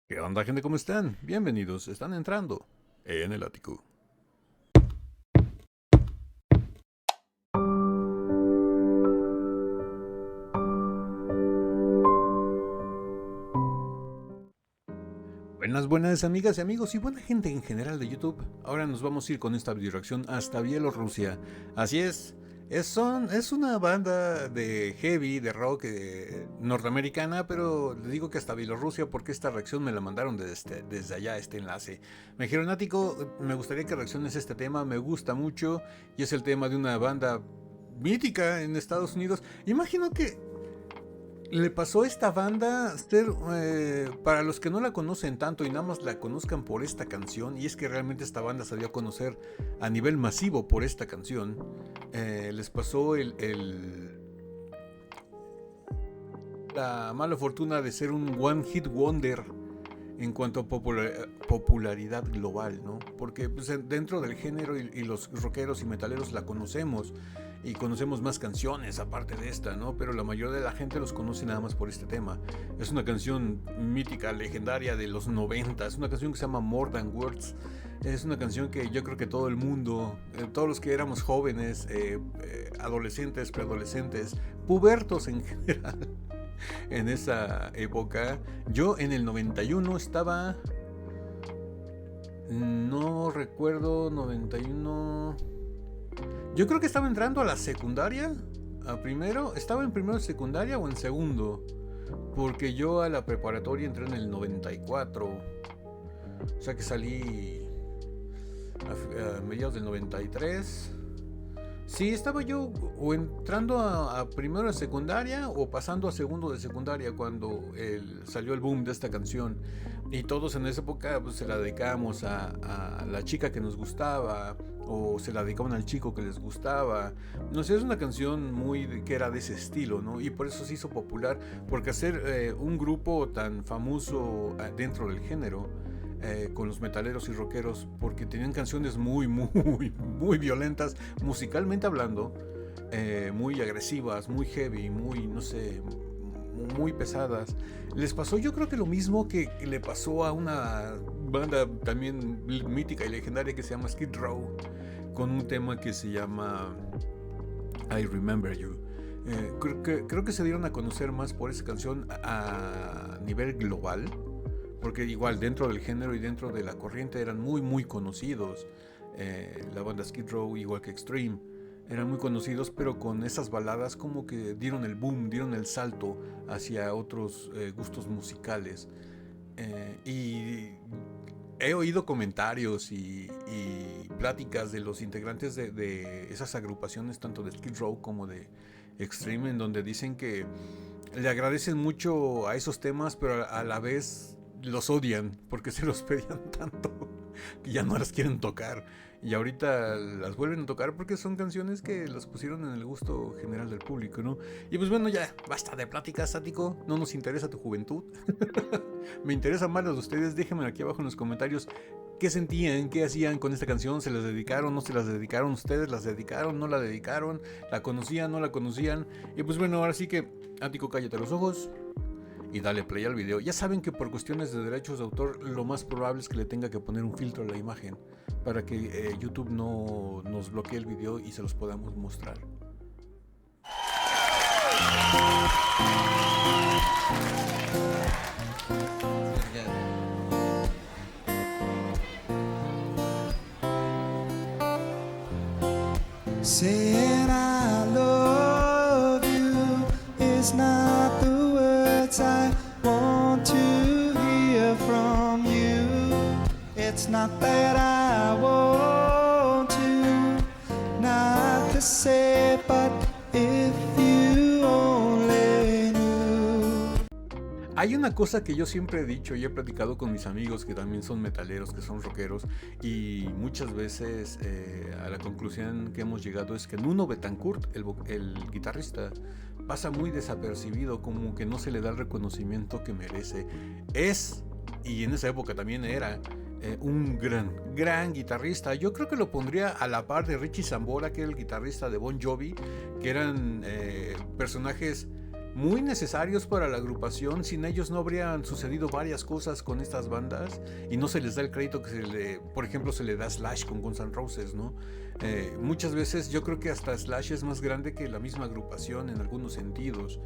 ¿Qué onda, gente? ¿Cómo están? Bienvenidos, están entrando en el ático. Buenas amigas y amigos y buena gente en general de YouTube. Ahora nos vamos a ir con esta dirección hasta Bielorrusia. Así es una banda de heavy, de rock norteamericana, pero les digo que hasta Bielorrusia porque esta reacción me la mandaron desde allá, este enlace. Me dijeron, Ático, me gustaría que reacciones a este tema, me gusta mucho y es el tema de una banda mítica en Estados Unidos. Imagino que le pasó a esta banda ser, para los que no la conocen tanto y nada más la conozcan por esta canción, y es que realmente esta banda se dio a conocer a nivel masivo por esta canción, les pasó la mala fortuna de ser un one hit wonder en cuanto a popularidad global, ¿no? Porque pues, dentro del género y los rockeros y metaleros la conocemos y conocemos más canciones aparte de esta, ¿no? Pero la mayoría de la gente los conoce nada más por este tema. Es una canción mítica, legendaria de los 90, es una canción que se llama More Than Words. Es una canción que yo creo que todo el mundo, todos los que éramos jóvenes, adolescentes, preadolescentes, pubertos en general, en esa época. Yo en el 91 estaba... No recuerdo, 91... Yo creo que estaba entrando a la secundaria. A primero, ¿estaba en primero de secundaria o en segundo? Porque yo a la preparatoria entré en el 94. O sea que salí a mediados del 93. Sí, estaba yo o entrando a primero de secundaria o pasando a segundo de secundaria cuando salió el boom de esta canción. Y todos en esa época pues, se la dedicábamos a la chica que nos gustaba o se la dedicaban al chico que les gustaba. No sé, es una canción que era de ese estilo, ¿no? Y por eso se hizo popular, porque hacer un grupo tan famoso dentro del género con los metaleros y rockeros porque tenían canciones muy violentas, musicalmente hablando, muy agresivas, muy heavy, muy, no sé, muy pesadas. Les pasó yo creo que lo mismo que le pasó a una banda también mítica y legendaria que se llama Skid Row, con un tema que se llama I Remember You. Creo que se dieron a conocer más por esa canción a nivel global, porque igual dentro del género y dentro de la corriente eran muy conocidos. La banda Skid Row, igual que Extreme, eran muy conocidos, pero con esas baladas como que dieron el boom, dieron el salto hacia otros gustos musicales. Y he oído comentarios y pláticas de los integrantes de esas agrupaciones, tanto de Skid Row como de Extreme, en donde dicen que le agradecen mucho a esos temas, pero a la vez los odian porque se los pedían tanto que ya no las quieren tocar. Y ahorita las vuelven a tocar porque son canciones que las pusieron en el gusto general del público, ¿no? Y pues bueno, ya, basta de pláticas, Sático. No nos interesa tu juventud. Me interesan más las de ustedes. Déjenme aquí abajo en los comentarios qué sentían, qué hacían con esta canción. ¿Se las dedicaron, no se las dedicaron? ¿Ustedes las dedicaron, no la dedicaron? ¿La conocían, no la conocían? Y pues bueno, ahora sí que, Ático, cállate los ojos y dale play al video. Ya saben que por cuestiones de derechos de autor lo más probable es que le tenga que poner un filtro a la imagen para que YouTube no nos bloquee el video y se los podamos mostrar. Saying I love you is not the words I want to hear from you. It's not that I want to not to say, but if you only knew. Hay una cosa que yo siempre he dicho y he platicado con mis amigos que también son metaleros, que son rockeros, y muchas veces a la conclusión que hemos llegado es que Nuno Bettencourt, el guitarrista, pasa muy desapercibido, como que no se le da el reconocimiento que merece. Y en esa época también era, un gran guitarrista. Yo creo que lo pondría a la par de Richie Sambora, que era el guitarrista de Bon Jovi, que eran personajes muy necesarios para la agrupación. Sin ellos no habrían sucedido varias cosas con estas bandas y no se les da el crédito que por ejemplo, se le da a Slash con Guns N' Roses, ¿no? Muchas veces yo creo que hasta Slash es más grande que la misma agrupación en algunos sentidos.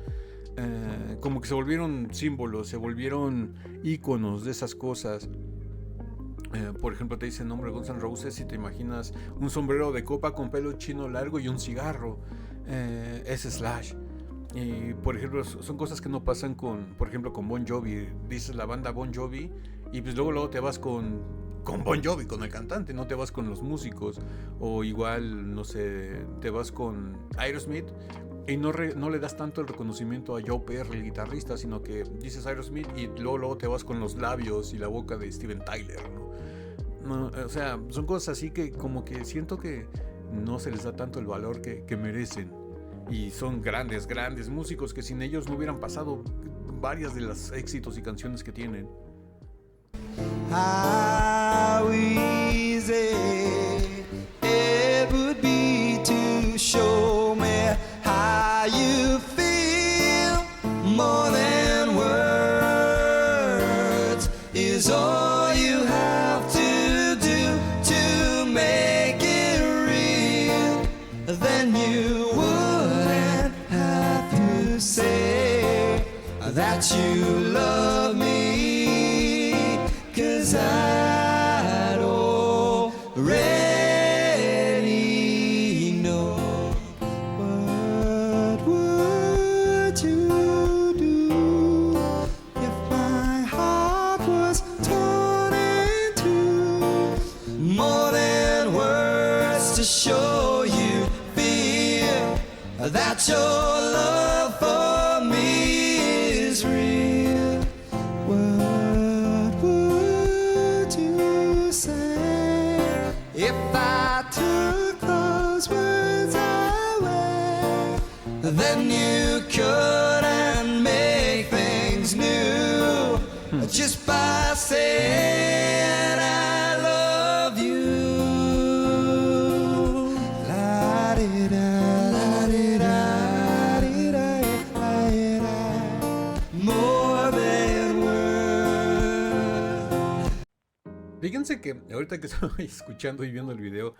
Como que se volvieron símbolos, se volvieron íconos de esas cosas. Por ejemplo, te dice el nombre Guns N' Roses y te imaginas un sombrero de copa con pelo chino largo y un cigarro. Es Slash. Y por ejemplo, son cosas que no pasan por ejemplo, con Bon Jovi. Dices la banda Bon Jovi y pues luego te vas con Bon Jovi, con el cantante, no te vas con los músicos. O igual, no sé, te vas con Aerosmith y no le das tanto el reconocimiento a Joe Perry, el guitarrista, sino que dices Aerosmith y luego te vas con los labios y la boca de Steven Tyler, ¿no? O sea, son cosas así que como que siento que no se les da tanto el valor que merecen. Y son grandes músicos que sin ellos no hubieran pasado varias de los éxitos y canciones que tienen. How easy it would be to show me how you feel. More than words is all you have to do to make it real. Then you wouldn't have to say that you love me, 'cause I'd already know. What would you do if my heart was torn in two? More than words to show you feel that your love for me is real. What would you say if I took those words away? Then you couldn't make things new just by saying I love you. La-di-da, la-di-da, di-da, la-di-da. More than words. Fíjense que ahorita que estoy escuchando y viendo el video,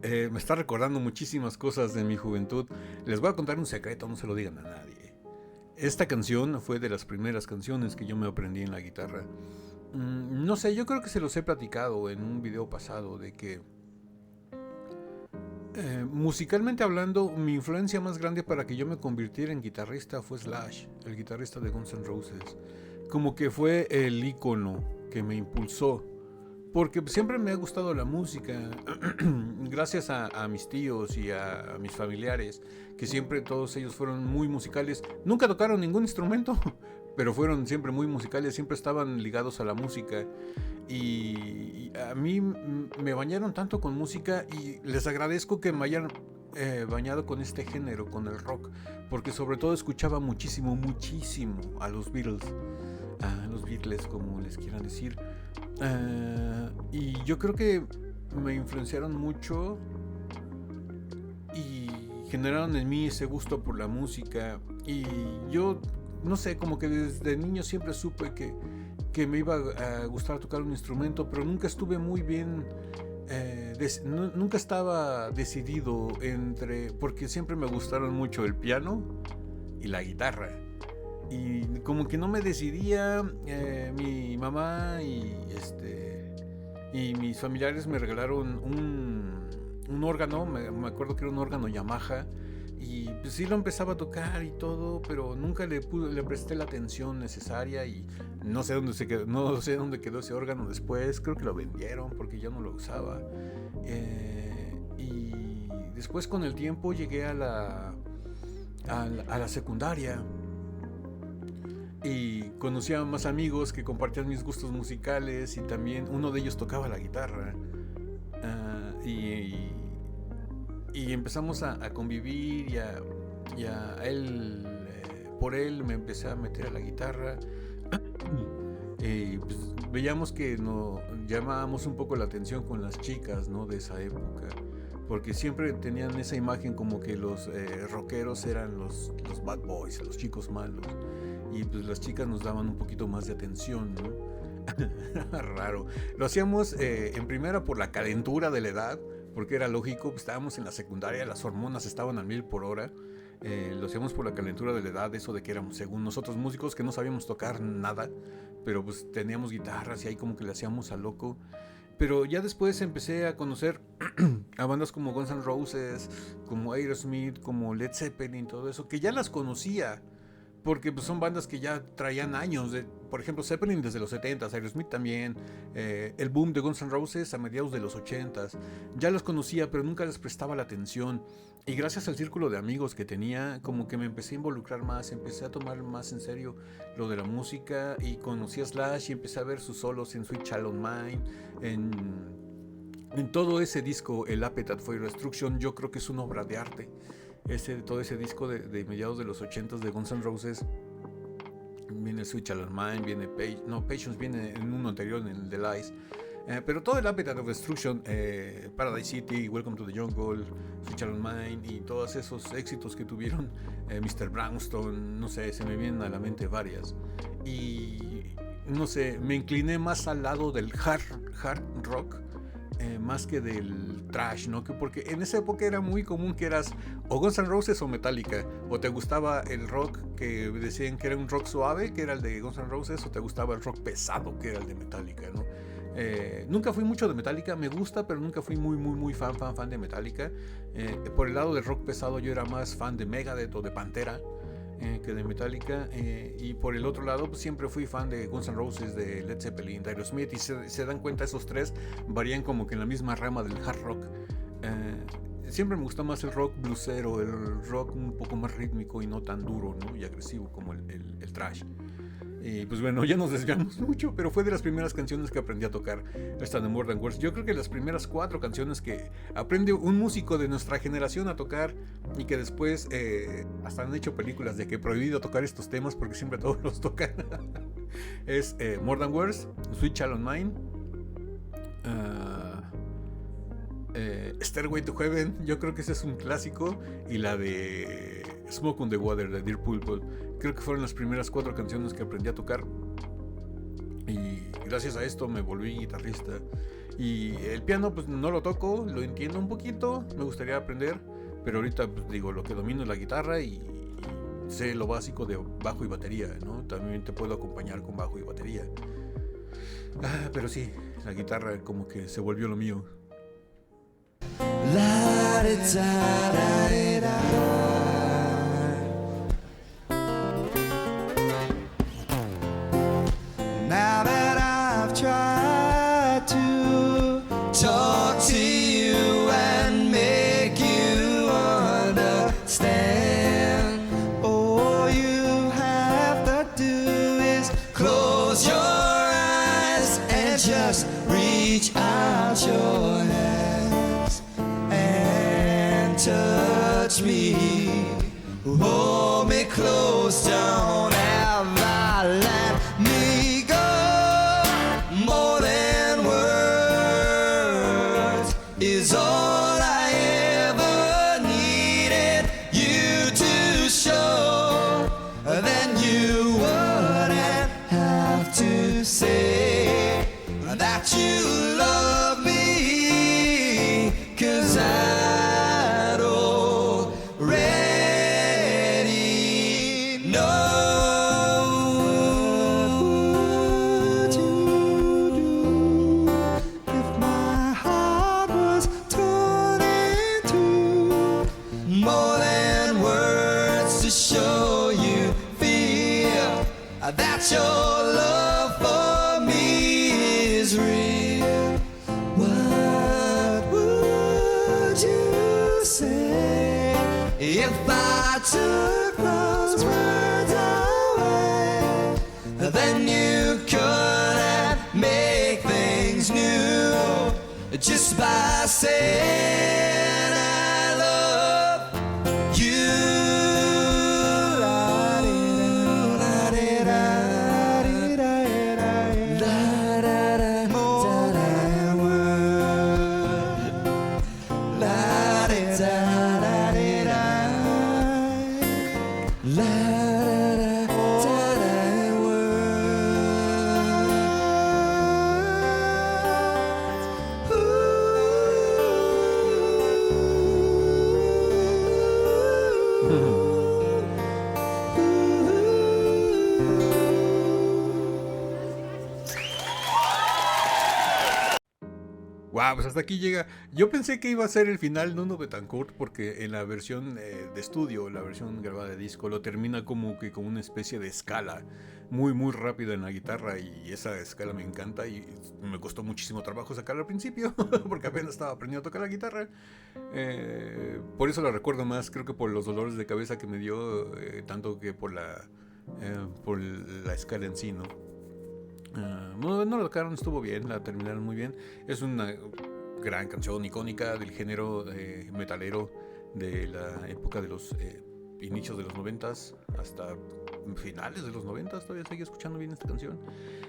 me está recordando muchísimas cosas de mi juventud. Les voy a contar un secreto, no se lo digan a nadie. Esta canción fue de las primeras canciones que yo me aprendí en la guitarra. No sé, yo creo que se los he platicado en un video pasado de que musicalmente hablando, mi influencia más grande para que yo me convirtiera en guitarrista fue Slash, el guitarrista de Guns N' Roses. Como que fue el ícono que me impulsó, porque siempre me ha gustado la música, gracias a mis tíos y a mis familiares, que siempre todos ellos fueron muy musicales. Nunca tocaron ningún instrumento, pero fueron siempre muy musicales, siempre estaban ligados a la música. Y a mí me bañaron tanto con música y les agradezco que me hayan bañado con este género, con el rock, porque sobre todo escuchaba muchísimo a los Beatles, a los Beatles como les quieran decir. Y yo creo que me influenciaron mucho y generaron en mí ese gusto por la música. Y yo, no sé, como que desde niño siempre supe que me iba a gustar tocar un instrumento, pero nunca estuve muy bien, nunca estaba decidido porque siempre me gustaron mucho el piano y la guitarra. Y como que no me decidía. Mi mamá y mis familiares me regalaron un órgano, me acuerdo que era un órgano Yamaha, y pues sí lo empezaba a tocar y todo, pero nunca le presté la atención necesaria y no sé dónde quedó ese órgano después. Creo que lo vendieron porque ya no lo usaba. Y después con el tiempo llegué a la secundaria y conocí a más amigos que compartían mis gustos musicales y también uno de ellos tocaba la guitarra. Y empezamos a convivir y a él, por él me empecé a meter a la guitarra. Pues, veíamos que nos llamábamos un poco la atención con las chicas, ¿no?, de esa época. porque siempre tenían esa imagen como que los rockeros eran los bad boys, los chicos malos, y pues las chicas nos daban un poquito más de atención, ¿no? Raro. Lo hacíamos en primera por la calentura de la edad, porque era lógico, pues, estábamos en la secundaria, las hormonas estaban a 1000 por hora. Lo hacíamos por la calentura de la edad, eso de que éramos, según nosotros, músicos que no sabíamos tocar nada, pero pues teníamos guitarras y ahí como que le hacíamos a loco. Pero ya después empecé a conocer a bandas como Guns N' Roses, como Aerosmith, como Led Zeppelin, todo eso, que ya las conocía, porque pues, son bandas que ya traían años. Por ejemplo, Zeppelin desde los 70s, Aerosmith también, el boom de Guns N' Roses a mediados de los 80s. Ya los conocía, pero nunca les prestaba la atención. Y gracias al círculo de amigos que tenía, como que me empecé a involucrar más, empecé a tomar más en serio lo de la música, y conocí a Slash y empecé a ver sus solos en Sweet Child O' Mine, en todo ese disco, el Appetite for Destruction. Yo creo que es una obra de arte. Todo ese disco de mediados de los 80s de Guns N' Roses. Viene Sweet Child O' Mine, viene Patience viene en uno anterior, en el de Lies. Pero todo el Appetite of Destruction, Paradise City, Welcome to the Jungle, Sweet Child O' Mine y todos esos éxitos que tuvieron, Mr. Brownstone, no sé, se me vienen a la mente varias. Y no sé, me incliné más al lado del hard rock, más que del trash, ¿no? Porque en esa época era muy común que eras o Guns N' Roses o Metallica, o te gustaba el rock que decían que era un rock suave, que era el de Guns N' Roses, o te gustaba el rock pesado, que era el de Metallica, ¿no? Nunca fui mucho de Metallica, me gusta, pero nunca fui muy fan de Metallica. Por el lado del rock pesado yo era más fan de Megadeth o de Pantera que de Metallica, y por el otro lado pues siempre fui fan de Guns N' Roses, de Led Zeppelin, de Aerosmith, y se dan cuenta, esos tres varían como que en la misma rama del hard rock. Siempre me gusta más el rock bluesero, el rock un poco más rítmico y no tan duro, ¿no? Y agresivo como el trash. Y pues bueno, ya nos desviamos mucho, pero fue de las primeras canciones que aprendí a tocar, esta de More Than Words. Yo creo que las primeras 4 canciones que aprende un músico de nuestra generación a tocar, y que después hasta han hecho películas de que prohibido tocar estos temas porque siempre todos los tocan, es More Than Words, Sweet Child O' Mine, Stairway to Heaven, yo creo que ese es un clásico, y la de Smoke on the Water de Deep Purple. Creo que fueron las primeras 4 canciones que aprendí a tocar, y gracias a esto me volví guitarrista. Y el piano pues no lo toco, lo entiendo un poquito, me gustaría aprender, pero ahorita pues, digo, lo que domino es la guitarra, y sé lo básico de bajo y batería, ¿no? También te puedo acompañar con bajo y batería. Pero sí, la guitarra como que se volvió lo mío. Now that I've tried to talk to you and make you understand, all you have to do is close your eyes and just reach out your hands and touch me, hold me close, don't ever let me go. More than words is all I ever needed you to show. Then you wouldn't have to say that you love me, 'cause I'd already know. What would you do if my heart was torn in two? More than words to show you feel that your love for me is real. What would you say if I took those words away? Then you couldn't make things new just by saying I love you. More than words. La da da da Wow, pues hasta aquí llega. Yo pensé que iba a ser el final Nuno Betancourt, porque en la versión de estudio, la versión grabada de disco, lo termina como que con una especie de escala muy muy rápida en la guitarra, y esa escala me encanta y me costó muchísimo trabajo sacarla al principio porque apenas estaba aprendiendo a tocar la guitarra. Por eso la recuerdo más, creo que por los dolores de cabeza que me dio, tanto que por la escala en sí, ¿no? No la tocaron, estuvo bien, la terminaron muy bien. Es una gran canción icónica del género metalero de la época de los inicios de los 90s hasta finales de los 90s. Todavía seguí escuchando bien esta canción.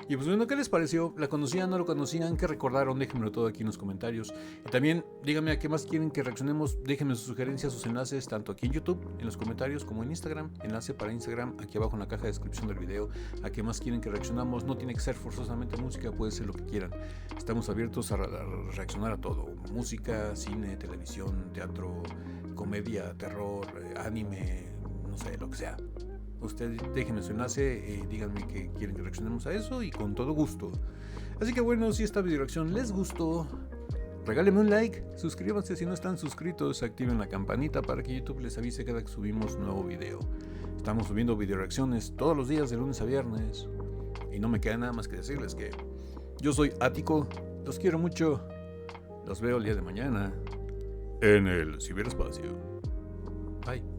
Y pues bueno, ¿qué les pareció? ¿La conocían, no lo conocían? ¿Qué recordaron? Déjenmelo todo aquí en los comentarios. Y también díganme a qué más quieren que reaccionemos. Déjenme sus sugerencias, sus enlaces, tanto aquí en YouTube, en los comentarios, como en Instagram. Enlace para Instagram aquí abajo en la caja de descripción del video. ¿A qué más quieren que reaccionamos? No tiene que ser forzosamente música, puede ser lo que quieran. Estamos abiertos a reaccionar a todo. Música, cine, televisión, teatro, comedia, terror, anime, no sé, lo que sea. Ustedes déjenme su enlace, díganme que quieren que reaccionemos a eso y con todo gusto. Así que bueno, si esta video reacción les gustó, regálenme un like, suscríbanse si no están suscritos, activen la campanita para que YouTube les avise cada que subimos nuevo video. Estamos subiendo video reacciones todos los días de lunes a viernes. Y no me queda nada más que decirles que yo soy Ático, los quiero mucho, los veo el día de mañana en el ciberespacio. Bye.